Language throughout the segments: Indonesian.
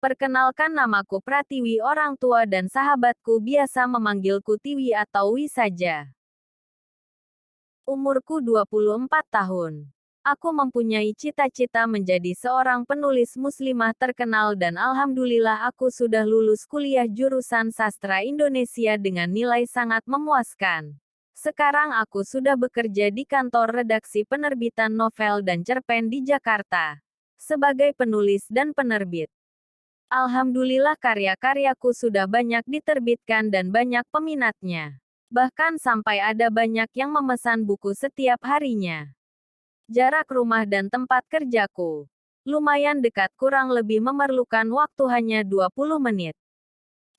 Perkenalkan, namaku Pratiwi, orang tua dan sahabatku biasa memanggilku Tiwi atau Wi saja. Umurku 24 tahun. Aku mempunyai cita-cita menjadi seorang penulis muslimah terkenal dan alhamdulillah aku sudah lulus kuliah jurusan sastra Indonesia dengan nilai sangat memuaskan. Sekarang aku sudah bekerja di kantor redaksi penerbitan novel dan cerpen di Jakarta. Sebagai penulis dan penerbit. Alhamdulillah karya-karyaku sudah banyak diterbitkan dan banyak peminatnya. Bahkan sampai ada banyak yang memesan buku setiap harinya. Jarak rumah dan tempat kerjaku lumayan dekat, kurang lebih memerlukan waktu hanya 20 menit.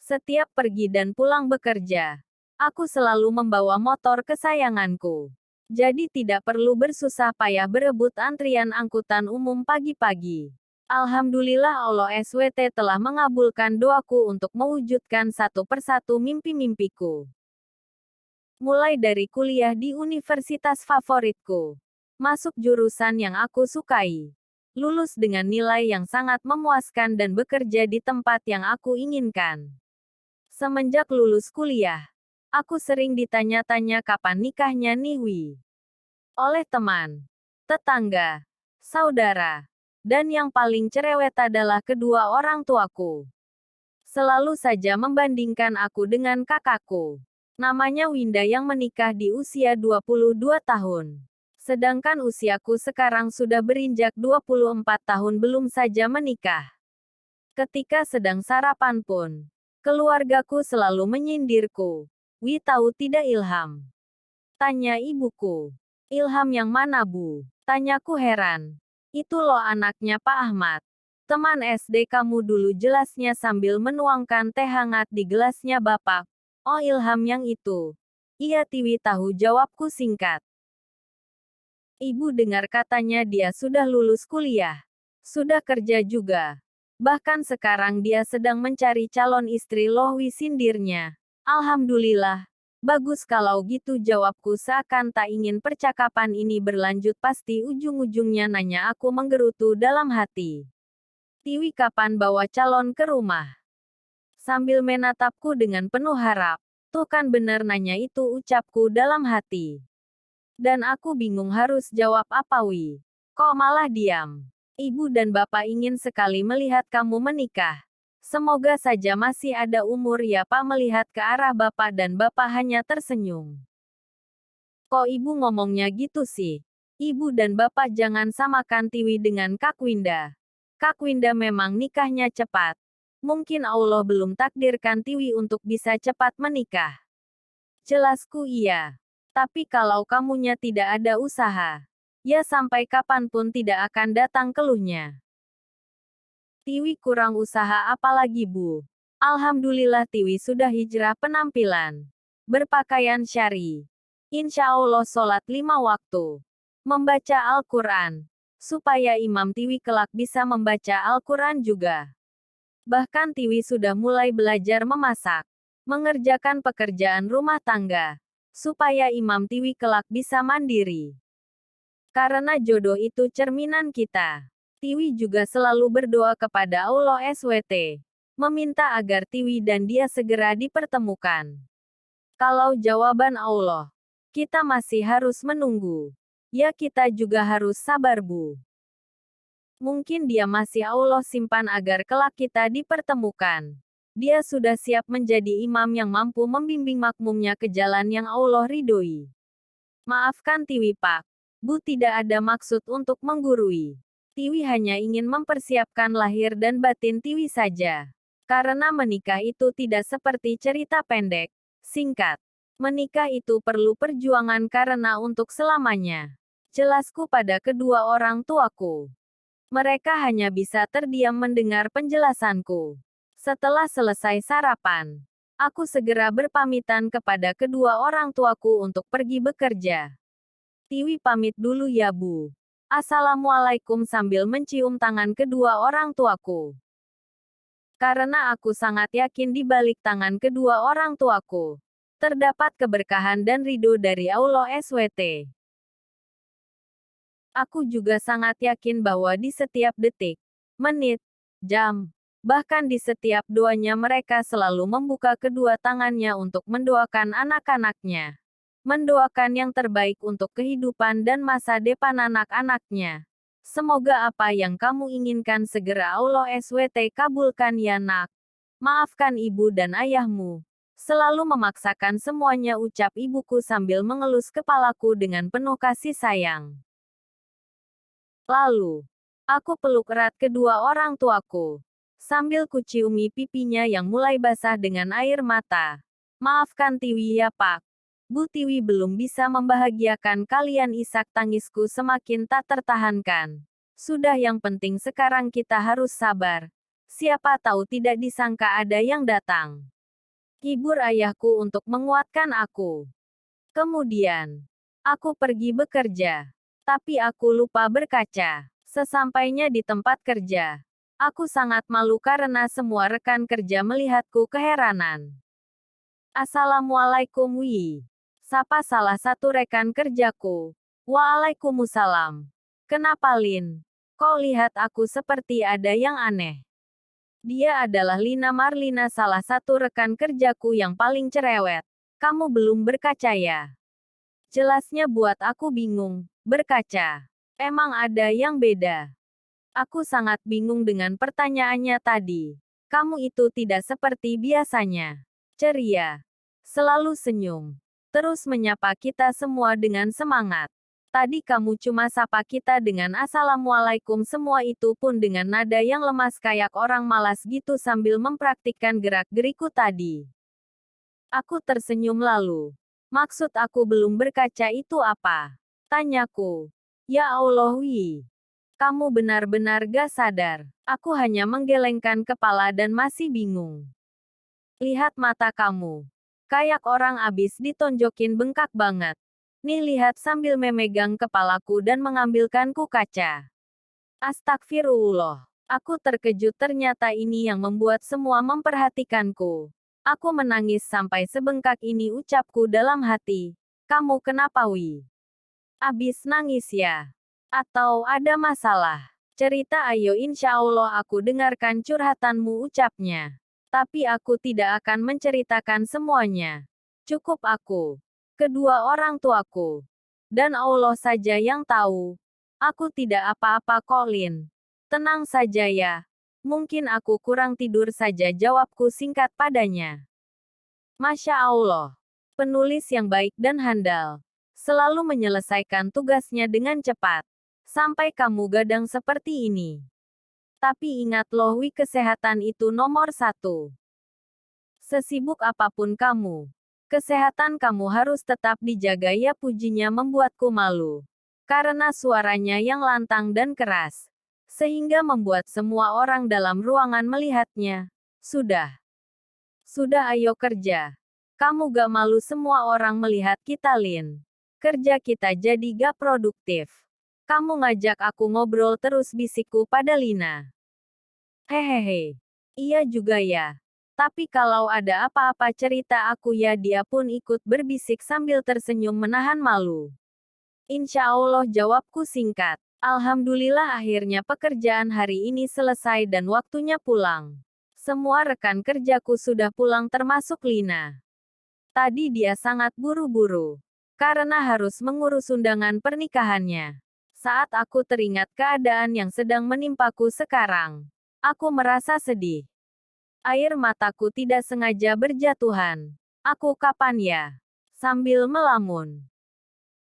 Setiap pergi dan pulang bekerja, aku selalu membawa motor kesayanganku. Jadi tidak perlu bersusah payah berebut antrian angkutan umum pagi-pagi. Alhamdulillah Allah SWT telah mengabulkan doaku untuk mewujudkan satu persatu mimpi-mimpiku. Mulai dari kuliah di universitas favoritku, masuk jurusan yang aku sukai, lulus dengan nilai yang sangat memuaskan dan bekerja di tempat yang aku inginkan. Semenjak lulus kuliah, aku sering ditanya-tanya kapan nikahnya nih Wi. Oleh teman, tetangga, saudara, dan yang paling cerewet adalah kedua orang tuaku. Selalu saja membandingkan aku dengan kakakku. Namanya Winda yang menikah di usia 22 tahun. Sedangkan usiaku sekarang sudah berinjak 24 tahun belum saja menikah. Ketika sedang sarapan pun, keluargaku selalu menyindirku. Wi tahu tidak Ilham? Tanya ibuku. Ilham yang mana Bu? Tanyaku heran. Itu loh anaknya Pak Ahmad. Teman SD kamu dulu, jelasnya sambil menuangkan teh hangat di gelasnya Bapak. Oh Ilham yang itu. Iya Tiwi tahu, jawabku singkat. Ibu dengar katanya dia sudah lulus kuliah. Sudah kerja juga. Bahkan sekarang dia sedang mencari calon istri loh Wi, sindirnya. Alhamdulillah. Bagus kalau gitu, jawabku seakan tak ingin percakapan ini berlanjut. Pasti ujung-ujungnya nanya, aku menggerutu dalam hati. Tiwi kapan bawa calon ke rumah? Sambil menatapku dengan penuh harap. Tuh kan bener nanya itu, ucapku dalam hati. Dan aku bingung harus jawab apa Wi. Kok malah diam? Ibu dan bapak ingin sekali melihat kamu menikah. Semoga saja masih ada umur ya Pak. Melihat ke arah bapak dan bapak hanya tersenyum. Kok ibu ngomongnya gitu sih? Ibu dan bapak jangan samakan Tiwi dengan Kak Winda. Kak Winda memang nikahnya cepat. Mungkin Allah belum takdirkan Tiwi untuk bisa cepat menikah. Jelasku iya. Tapi kalau kamunya tidak ada usaha, ya sampai kapanpun tidak akan datang keluhnya. Tiwi kurang usaha apalagi Bu? Alhamdulillah Tiwi sudah hijrah penampilan. Berpakaian syari. Insya Allah sholat 5 waktu. Membaca Al-Quran. Supaya Imam Tiwi kelak bisa membaca Al-Quran juga. Bahkan Tiwi sudah mulai belajar memasak, mengerjakan pekerjaan rumah tangga, supaya Imam Tiwi kelak bisa mandiri. Karena jodoh itu cerminan kita. Tiwi juga selalu berdoa kepada Allah SWT, meminta agar Tiwi dan dia segera dipertemukan. Kalau jawaban Allah, kita masih harus menunggu. Ya kita juga harus sabar Bu. Mungkin dia masih Allah simpan agar kelak kita dipertemukan. Dia sudah siap menjadi imam yang mampu membimbing makmumnya ke jalan yang Allah ridhoi. Maafkan Tiwi Pak. Bu tidak ada maksud untuk menggurui. Tiwi hanya ingin mempersiapkan lahir dan batin Tiwi saja. Karena menikah itu tidak seperti cerita pendek, singkat. Menikah itu perlu perjuangan karena untuk selamanya. Jelasku pada kedua orang tuaku. Mereka hanya bisa terdiam mendengar penjelasanku. Setelah selesai sarapan, aku segera berpamitan kepada kedua orang tuaku untuk pergi bekerja. Tiwi pamit dulu ya Bu. Assalamualaikum sambil mencium tangan kedua orang tuaku. Karena aku sangat yakin di balik tangan kedua orang tuaku terdapat keberkahan dan ridho dari Allah SWT. Aku juga sangat yakin bahwa di setiap detik, menit, jam, Bahkan di setiap doanya mereka selalu membuka kedua tangannya untuk mendoakan anak-anaknya. Mendoakan yang terbaik untuk kehidupan dan masa depan anak-anaknya. Semoga apa yang kamu inginkan segera Allah SWT kabulkan ya nak. Maafkan ibu dan ayahmu. Selalu memaksakan semuanya ucap ibuku sambil mengelus kepalaku dengan penuh kasih sayang. Lalu, aku peluk erat kedua orang tuaku. Sambil kuciumi pipinya yang mulai basah dengan air mata. Maafkan Tiwi ya Pak. Bu Tiwi belum bisa membahagiakan kalian, isak tangisku semakin tak tertahankan. Sudah, yang penting sekarang kita harus sabar. Siapa tahu tidak disangka ada yang datang. Hibur ayahku untuk menguatkan aku. Kemudian, aku pergi bekerja. Tapi aku lupa berkaca. Sesampainya di tempat kerja, aku sangat malu karena semua rekan kerja melihatku keheranan. Assalamualaikum Wi. Sapa salah satu rekan kerjaku. Waalaikumsalam. Kenapa Lin? Kau lihat aku seperti ada yang aneh. Dia adalah Lina Marlina, salah satu rekan kerjaku yang paling cerewet. Kamu belum berkaca ya? Jelasnya buat aku bingung. Berkaca. Emang ada yang beda? Aku sangat bingung dengan pertanyaannya tadi. Kamu itu tidak seperti biasanya. Ceria. Selalu senyum. Terus menyapa kita semua dengan semangat. Tadi kamu cuma sapa kita dengan Assalamualaikum, semua itu pun dengan nada yang lemas kayak orang malas gitu sambil mempraktikkan gerak-geriku tadi. Aku tersenyum lalu. Maksud aku belum berkaca itu apa? Tanyaku. Ya Allah Wi. Kamu benar-benar gak sadar. Aku hanya menggelengkan kepala dan masih bingung. Lihat mata kamu. Kayak orang abis ditonjokin, bengkak banget. Nih lihat, sambil memegang kepalaku dan mengambilkanku kaca. Astagfirullah. Aku terkejut, ternyata ini yang membuat semua memperhatikanku. Aku menangis sampai sebengkak ini, ucapku dalam hati. Kamu kenapa Wi? Abis nangis ya? Atau ada masalah? Cerita ayo, insya Allah aku dengarkan curhatanmu, ucapnya. Tapi aku tidak akan menceritakan semuanya. Cukup aku, kedua orang tuaku, dan Allah saja yang tahu. Aku tidak apa-apa Colin. Tenang saja ya. Mungkin aku kurang tidur saja, jawabku singkat padanya. Masya Allah. Penulis yang baik dan handal. Selalu menyelesaikan tugasnya dengan cepat. Sampai kamu gadang seperti ini. Tapi ingat loh Wi, kesehatan itu nomor satu. Sesibuk apapun kamu, kesehatan kamu harus tetap dijaga ya, pujinya membuatku malu. Karena suaranya yang lantang dan keras. Sehingga membuat semua orang dalam ruangan melihatnya. Sudah. Sudah, ayo kerja. Kamu gak malu semua orang melihat kita Lin? Kerja kita jadi gak produktif. Kamu ngajak aku ngobrol terus, bisikku pada Lina. Hehehe. Iya juga ya. Tapi kalau ada apa-apa cerita aku ya, dia pun ikut berbisik sambil tersenyum menahan malu. Insya Allah, jawabku singkat. Alhamdulillah akhirnya pekerjaan hari ini selesai dan waktunya pulang. Semua rekan kerjaku sudah pulang termasuk Lina. Tadi dia sangat buru-buru. Karena harus mengurus undangan pernikahannya. Saat aku teringat keadaan yang sedang menimpaku sekarang, aku merasa sedih. Air mataku tidak sengaja berjatuhan. Aku kapan ya? Sambil melamun.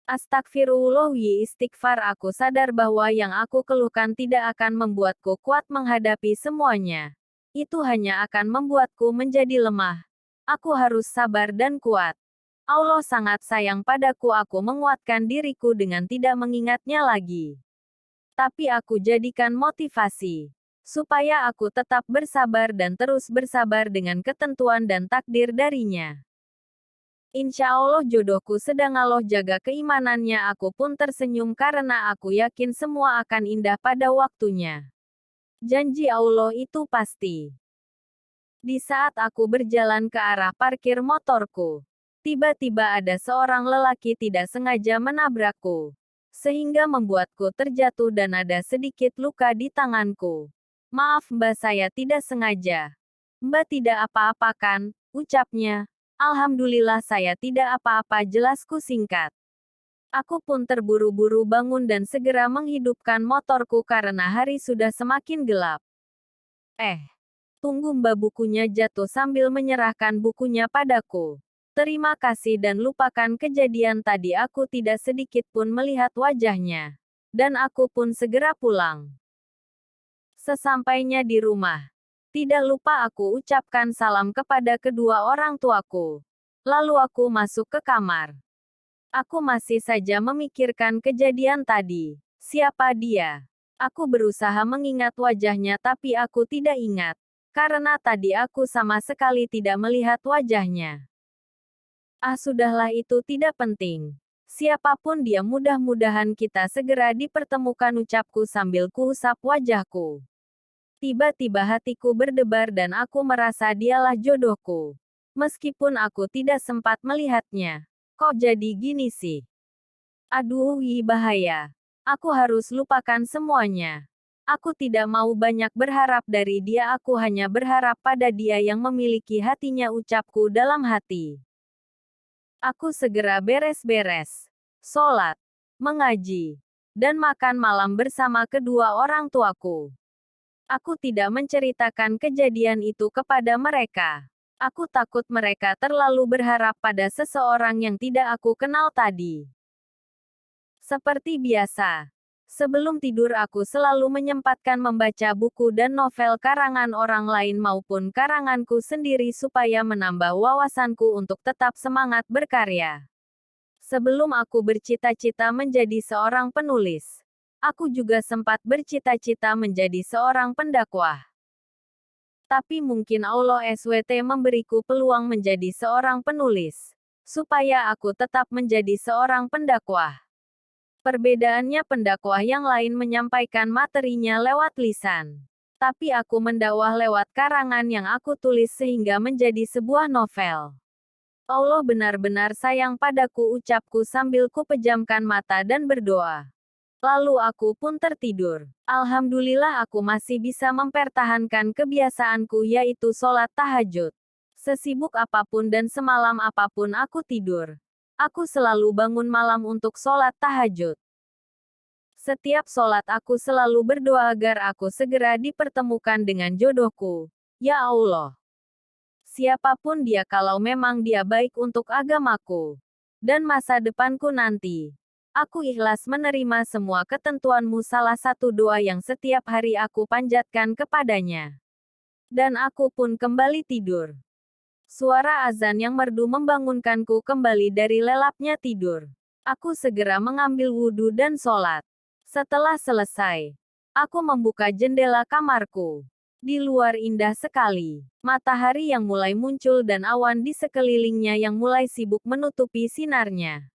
Astagfirullah Wi, istighfar. Aku sadar bahwa yang aku keluhkan tidak akan membuatku kuat menghadapi semuanya. Itu hanya akan membuatku menjadi lemah. Aku harus sabar dan kuat. Allah sangat sayang padaku. Aku menguatkan diriku dengan tidak mengingatnya lagi. Tapi aku jadikan motivasi. Supaya aku tetap bersabar dan terus bersabar dengan ketentuan dan takdir darinya. Insya Allah jodohku sedang Allah jaga keimanannya. Aku pun tersenyum karena aku yakin semua akan indah pada waktunya. Janji Allah itu pasti. Di saat aku berjalan ke arah parkir motorku, tiba-tiba ada seorang lelaki tidak sengaja menabrakku, sehingga membuatku terjatuh dan ada sedikit luka di tanganku. Maaf Mbak, saya tidak sengaja. Mbak tidak apa-apa kan? Ucapnya. Alhamdulillah saya tidak apa-apa, jelasku singkat. Aku pun terburu-buru bangun dan segera menghidupkan motorku karena hari sudah semakin gelap. Tunggu Mbak, bukunya jatuh sambil menyerahkan bukunya padaku. Terima kasih dan lupakan kejadian tadi, aku tidak sedikit pun melihat wajahnya. Dan aku pun segera pulang. Sesampainya di rumah, tidak lupa aku ucapkan salam kepada kedua orang tuaku. Lalu aku masuk ke kamar. Aku masih saja memikirkan kejadian tadi. Siapa dia? Aku berusaha mengingat wajahnya tapi aku tidak ingat. Karena tadi aku sama sekali tidak melihat wajahnya. Sudahlah, itu tidak penting. Siapapun dia, mudah-mudahan kita segera dipertemukan, ucapku sambil kuusap wajahku. Tiba-tiba hatiku berdebar dan aku merasa dialah jodohku. Meskipun aku tidak sempat melihatnya. Kok jadi gini sih? Aduh, bahaya. Aku harus lupakan semuanya. Aku tidak mau banyak berharap dari dia, aku hanya berharap pada dia yang memiliki hatinya, ucapku dalam hati. Aku segera beres-beres, sholat, mengaji, dan makan malam bersama kedua orang tuaku. Aku tidak menceritakan kejadian itu kepada mereka. Aku takut mereka terlalu berharap pada seseorang yang tidak aku kenal tadi. Seperti biasa, sebelum tidur aku selalu menyempatkan membaca buku dan novel karangan orang lain maupun karanganku sendiri supaya menambah wawasanku untuk tetap semangat berkarya. Sebelum aku bercita-cita menjadi seorang penulis, aku juga sempat bercita-cita menjadi seorang pendakwah. Tapi mungkin Allah SWT memberiku peluang menjadi seorang penulis, supaya aku tetap menjadi seorang pendakwah. Perbedaannya, pendakwah yang lain menyampaikan materinya lewat lisan. Tapi aku mendakwah lewat karangan yang aku tulis sehingga menjadi sebuah novel. Allah benar-benar sayang padaku, ucapku sambil kupejamkan mata dan berdoa. Lalu aku pun tertidur. Alhamdulillah aku masih bisa mempertahankan kebiasaanku, yaitu sholat tahajud. Sesibuk apapun dan semalam apapun aku tidur, aku selalu bangun malam untuk sholat tahajud. Setiap sholat aku selalu berdoa agar aku segera dipertemukan dengan jodohku. Ya Allah, siapapun dia, kalau memang dia baik untuk agamaku dan masa depanku nanti, aku ikhlas menerima semua ketentuanmu. Salah satu doa yang setiap hari aku panjatkan kepadanya. Dan aku pun kembali tidur. Suara azan yang merdu membangunkanku kembali dari lelapnya tidur. Aku segera mengambil wudhu dan sholat. Setelah selesai, aku membuka jendela kamarku. Di luar indah sekali. Matahari yang mulai muncul dan awan di sekelilingnya yang mulai sibuk menutupi sinarnya.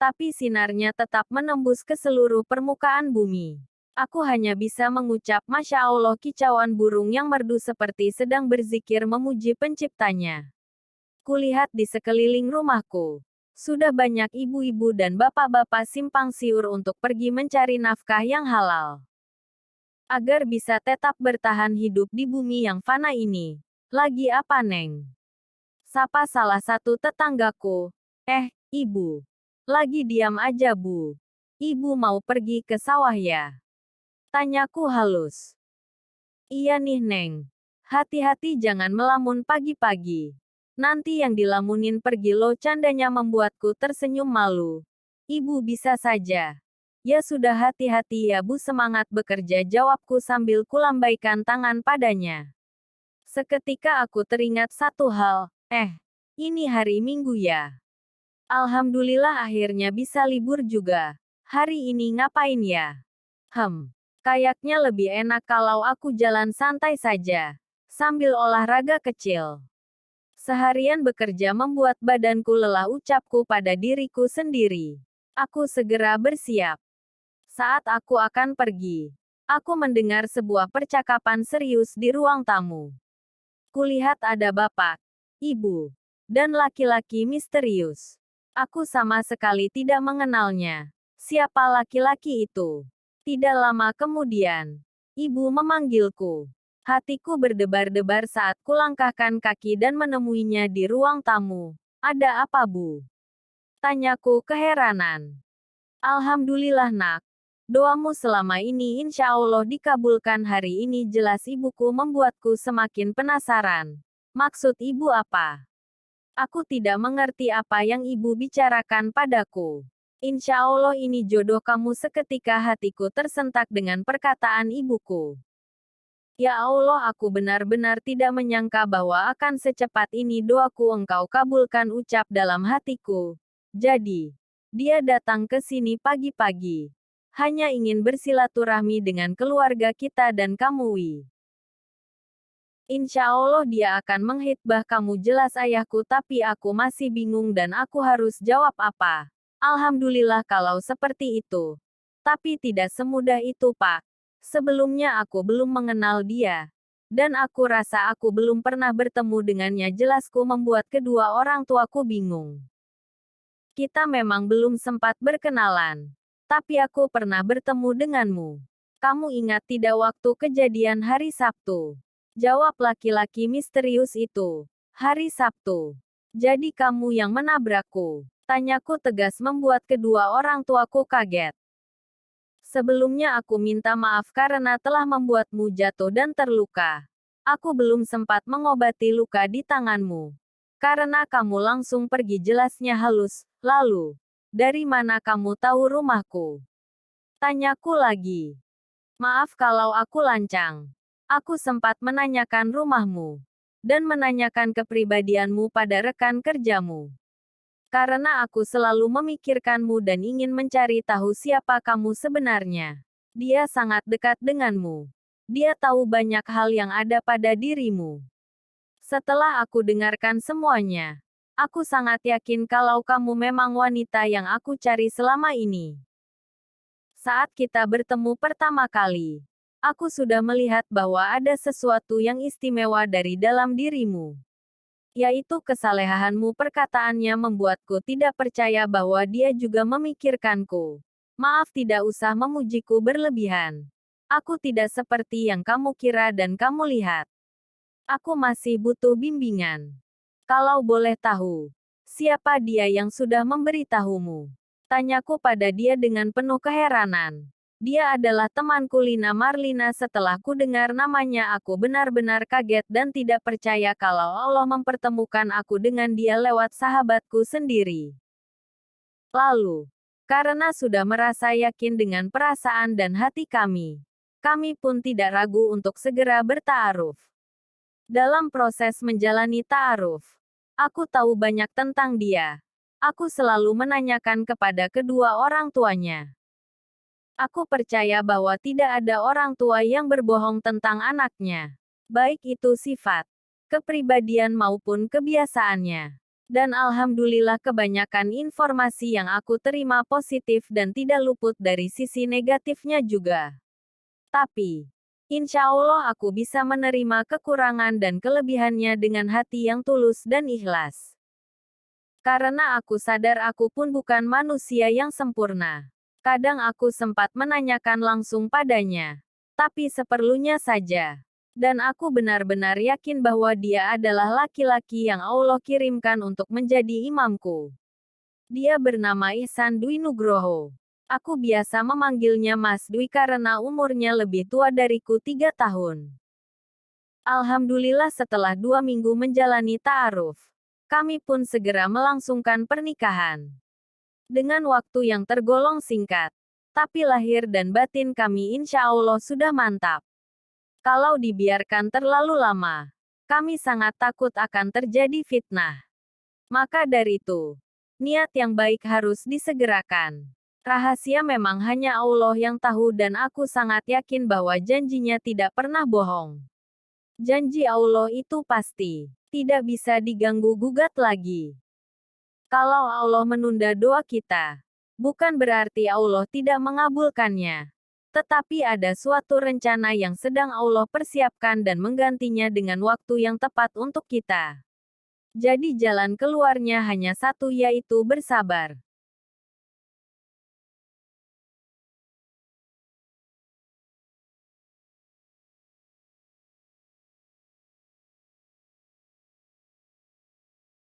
Tapi sinarnya tetap menembus ke seluruh permukaan bumi. Aku hanya bisa mengucap Masya Allah, kicauan burung yang merdu seperti sedang berzikir memuji penciptanya. Kulihat di sekeliling rumahku. Sudah banyak ibu-ibu dan bapak-bapak simpang siur untuk pergi mencari nafkah yang halal. Agar bisa tetap bertahan hidup di bumi yang fana ini. Lagi apa, Neng? Sapa salah satu tetanggaku. Ibu. Lagi diam aja, Bu. Ibu mau pergi ke sawah ya? Tanyaku halus. Iya nih, Neng. Hati-hati jangan melamun pagi-pagi. Nanti yang dilamunin pergi lo, candanya membuatku tersenyum malu. Ibu bisa saja. Ya sudah, hati-hati ya Bu, semangat bekerja, jawabku sambil kulambaikan tangan padanya. Seketika aku teringat satu hal. Ini hari Minggu ya? Alhamdulillah akhirnya bisa libur juga. Hari ini ngapain ya? Kayaknya lebih enak kalau aku jalan santai saja, sambil olahraga kecil. Seharian bekerja membuat badanku lelah, ucapku pada diriku sendiri. Aku segera bersiap. Saat aku akan pergi, aku mendengar sebuah percakapan serius di ruang tamu. Kulihat ada bapak, ibu, dan laki-laki misterius. Aku sama sekali tidak mengenalnya. Siapa laki-laki itu? Tidak lama kemudian, Ibu memanggilku. Hatiku berdebar-debar saat kulangkahkan kaki dan menemuinya di ruang tamu. Ada apa, Bu? Tanyaku keheranan. Alhamdulillah nak. Doamu selama ini insya Allah dikabulkan hari ini, jelas ibuku membuatku semakin penasaran. Maksud ibu apa? Aku tidak mengerti apa yang ibu bicarakan padaku. Insya Allah ini jodoh kamu. Seketika hatiku tersentak dengan perkataan ibuku. Ya Allah, aku benar-benar tidak menyangka bahwa akan secepat ini doaku engkau kabulkan, ucap dalam hatiku. Jadi, dia datang ke sini pagi-pagi. Hanya ingin bersilaturahmi dengan keluarga kita dan kamu, Wi. Insya Allah dia akan menghitbah kamu, jelas ayahku, tapi aku masih bingung dan aku harus jawab apa. Alhamdulillah kalau seperti itu. Tapi tidak semudah itu, Pak. Sebelumnya aku belum mengenal dia. Dan aku rasa aku belum pernah bertemu dengannya, jelasku membuat kedua orang tuaku bingung. Kita memang belum sempat berkenalan. Tapi aku pernah bertemu denganmu. Kamu ingat tidak waktu kejadian hari Sabtu? Jawab laki-laki misterius itu. Hari Sabtu. Jadi kamu yang menabrakku? Tanyaku tegas membuat kedua orang tuaku kaget. Sebelumnya aku minta maaf karena telah membuatmu jatuh dan terluka. Aku belum sempat mengobati luka di tanganmu. Karena kamu langsung pergi, jelasnya halus. Lalu, dari mana kamu tahu rumahku? Tanyaku lagi. Maaf kalau aku lancang. Aku sempat menanyakan rumahmu. Dan menanyakan kepribadianmu pada rekan kerjamu. Karena aku selalu memikirkanmu dan ingin mencari tahu siapa kamu sebenarnya. Dia sangat dekat denganmu. Dia tahu banyak hal yang ada pada dirimu. Setelah aku dengarkan semuanya, aku sangat yakin kalau kamu memang wanita yang aku cari selama ini. Saat kita bertemu pertama kali, aku sudah melihat bahwa ada sesuatu yang istimewa dari dalam dirimu. Yaitu kesalehanmu. Perkataannya membuatku tidak percaya bahwa dia juga memikirkanku. Maaf, tidak usah memujiku berlebihan. Aku tidak seperti yang kamu kira dan kamu lihat. Aku masih butuh bimbingan. Kalau boleh tahu, siapa dia yang sudah memberitahumu? Tanyaku pada dia dengan penuh keheranan. Dia adalah temanku Lina Marlina. Setelah ku dengar namanya aku benar-benar kaget dan tidak percaya kalau Allah mempertemukan aku dengan dia lewat sahabatku sendiri. Lalu, karena sudah merasa yakin dengan perasaan dan hati kami pun tidak ragu untuk segera bertaaruf. Dalam proses menjalani ta'aruf, aku tahu banyak tentang dia. Aku selalu menanyakan kepada kedua orang tuanya. Aku percaya bahwa tidak ada orang tua yang berbohong tentang anaknya. Baik itu sifat, kepribadian maupun kebiasaannya. Dan alhamdulillah kebanyakan informasi yang aku terima positif dan tidak luput dari sisi negatifnya juga. Tapi, insya Allah aku bisa menerima kekurangan dan kelebihannya dengan hati yang tulus dan ikhlas. Karena aku sadar aku pun bukan manusia yang sempurna. Kadang aku sempat menanyakan langsung padanya. Tapi seperlunya saja. Dan aku benar-benar yakin bahwa dia adalah laki-laki yang Allah kirimkan untuk menjadi imamku. Dia bernama Ihsan Dwi Nugroho. Aku biasa memanggilnya Mas Dwi karena umurnya lebih tua dariku 3 tahun. Alhamdulillah setelah 2 minggu menjalani ta'aruf, kami pun segera melangsungkan pernikahan. Dengan waktu yang tergolong singkat, tapi lahir dan batin kami insya Allah sudah mantap. Kalau dibiarkan terlalu lama, kami sangat takut akan terjadi fitnah. Maka dari itu, niat yang baik harus disegerakan. Rahasia memang hanya Allah yang tahu dan aku sangat yakin bahwa janjinya tidak pernah bohong. Janji Allah itu pasti, tidak bisa diganggu-gugat lagi. Kalau Allah menunda doa kita, bukan berarti Allah tidak mengabulkannya. Tetapi ada suatu rencana yang sedang Allah persiapkan dan menggantinya dengan waktu yang tepat untuk kita. Jadi jalan keluarnya hanya satu, yaitu bersabar.